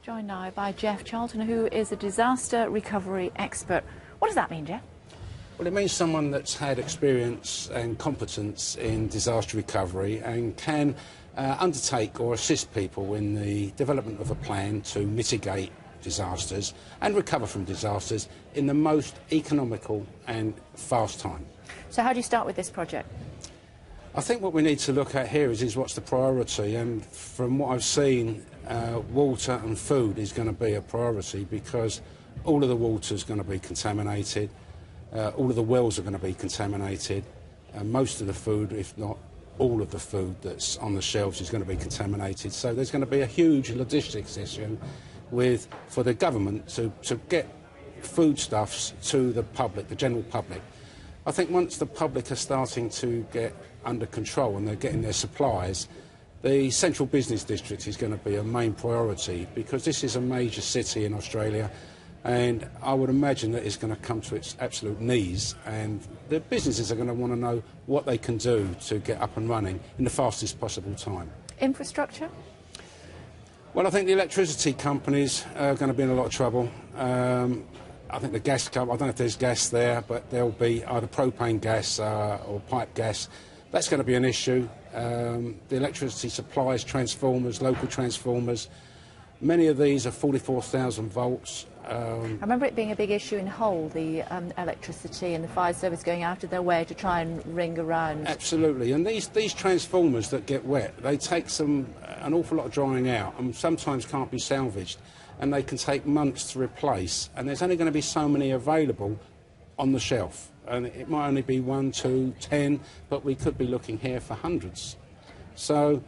Joined now by Jeff Charlton, who is a disaster recovery expert. What does that mean, Jeff? Well, it means someone that's had experience and competence in disaster recovery and can undertake or assist people in the development of a plan to mitigate disasters and recover from disasters in the most economical and fast time. So how do you start with this project? I think what we need to look at here is what's the priority, and from what I've seen, water and food is going to be a priority because all of the water is going to be contaminated, all of the wells are going to be contaminated, most of the food, if not all of the food that's on the shelves is going to be contaminated. So there's going to be a huge logistics issue for the government to get foodstuffs to the public, the general public. I think once the public are starting to get under control and they're getting their supplies, the central business district is going to be a main priority because this is a major city in Australia, and I would imagine that it's going to come to its absolute knees, and the businesses are going to want to know what they can do to get up and running in the fastest possible time. Infrastructure? Well, I think the electricity companies are going to be in a lot of trouble. I think the gas company, I don't know if there's gas there, but there'll be either propane gas or pipe gas. That's going to be an issue. The electricity supplies, transformers, local transformers, many of these are 44,000 volts. I remember it being a big issue in Hull, the electricity, and the fire service going out of their way to try and ring around. Absolutely, and these transformers that get wet, they take an awful lot of drying out and sometimes can't be salvaged, and they can take months to replace, and there's only going to be so many available on the shelf. And it might only be 1, 2, 10, but we could be looking here for hundreds. So,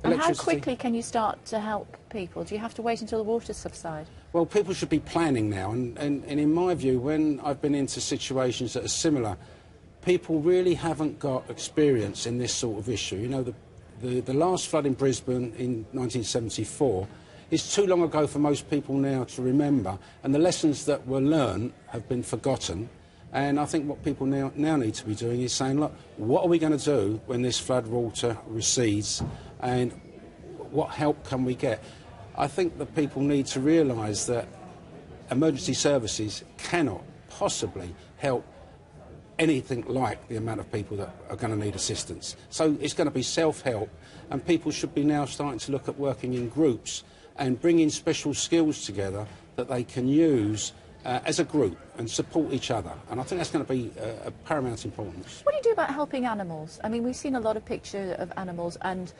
and how quickly can you start to help people? Do you have to wait until the water subsides? Well, people should be planning now, and in my view, when I've been into situations that are similar, people really haven't got experience in this sort of issue. You know, the last flood in Brisbane in 1974 is too long ago for most people now to remember, and the lessons that were learned have been forgotten. And I think what people now need to be doing is saying, look, what are we going to do when this flood water recedes, and what help can we get? I think that people need to realise that emergency services cannot possibly help anything like the amount of people that are going to need assistance. So it's going to be self-help, and people should be now starting to look at working in groups and bringing special skills together that they can use as a group and support each other, and I think that's going to be of paramount importance. What do you do about helping animals? I mean, we've seen a lot of pictures of animals, and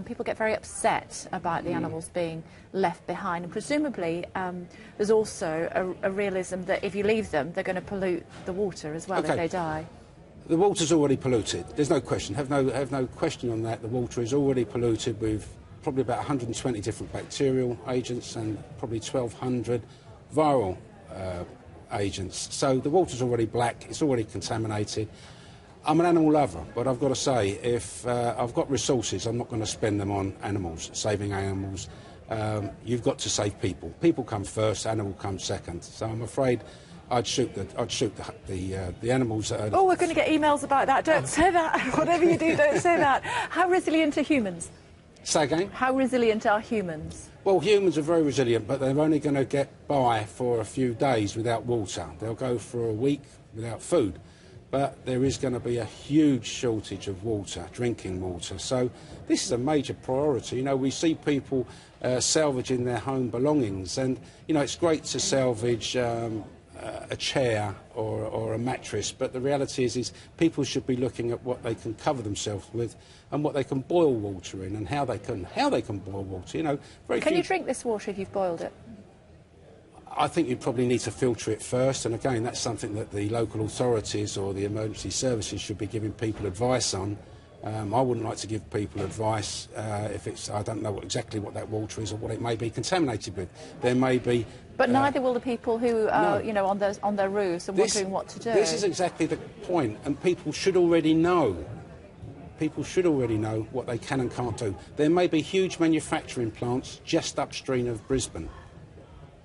people get very upset about the animals being left behind, and presumably there's also a realism that if you leave them, they're going to pollute the water as well if they die. The water's already polluted, there's no question, have no question on that. The water is already polluted with probably about 120 different bacterial agents and probably 1,200 viral agents. So the water's already black, it's already contaminated. I'm an animal lover, but I've got to say, if I've got resources, I'm not going to spend them on animals, saving animals. You've got to save people. People come first, animal comes second. So I'm afraid I'd shoot the animals. Oh, we're going to get emails about that. Don't say that. Whatever you do, don't say that. How resilient are humans? Say again? How resilient are humans? Well, humans are very resilient, but they're only going to get by for a few days without water. They'll go for a week without food. But there is going to be a huge shortage of water, drinking water. So this is a major priority. You know, we see people salvaging their home belongings, and, you know, it's great to salvage a chair or a mattress, but the reality is people should be looking at what they can cover themselves with and what they can boil water in and how they can boil water. You know, can you drink this water if you've boiled it? I think you'd probably need to filter it first, and again, that's something that the local authorities or the emergency services should be giving people advice on. I wouldn't like to give people advice if I don't know exactly what that water is or what it may be contaminated with. There may be... But neither will the people who are, you know, on their roofs and wondering what to do. This is exactly the point, and people should already know. People should already know what they can and can't do. There may be huge manufacturing plants just upstream of Brisbane.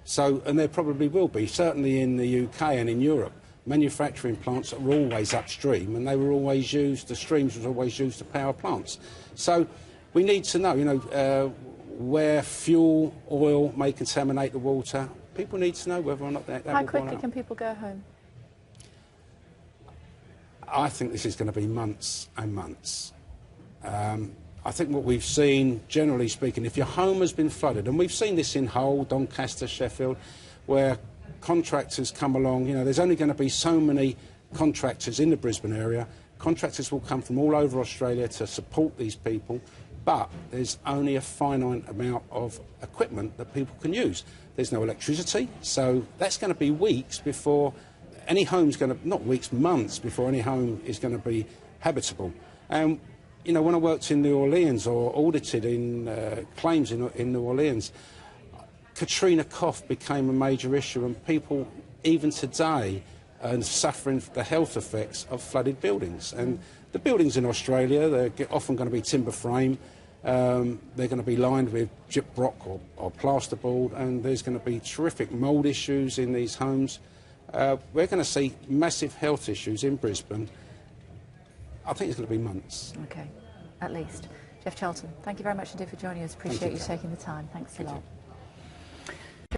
So, and there probably will be, certainly in the UK and in Europe, manufacturing plants that were always upstream, and they were always used, the streams were always used to power plants. So we need to know, you know, where fuel, oil may contaminate the water. People need to know whether or not that How will run quickly out. can people go home? I think this is going to be months and months. I think what we've seen, generally speaking, if your home has been flooded, and we've seen this in Hull, Doncaster, Sheffield, where contractors come along, you know, there's only going to be so many contractors in the Brisbane area. Contractors will come from all over Australia to support these people, but there's only a finite amount of equipment that people can use. There's no electricity, so that's going to be weeks before any home's going to, not weeks, months before any home is going to be habitable. And you know, when I worked in New Orleans or audited in claims in New Orleans, Katrina cough became a major issue, and people, even today, are suffering the health effects of flooded buildings. And the buildings in Australia, they're often going to be timber frame, they're going to be lined with gyprock or plasterboard, and there's going to be terrific mould issues in these homes. We're going to see massive health issues in Brisbane. I think it's going to be months. Okay, at least. Jeff Charlton, thank you very much indeed for joining us. Appreciate you taking the time. Thanks a lot.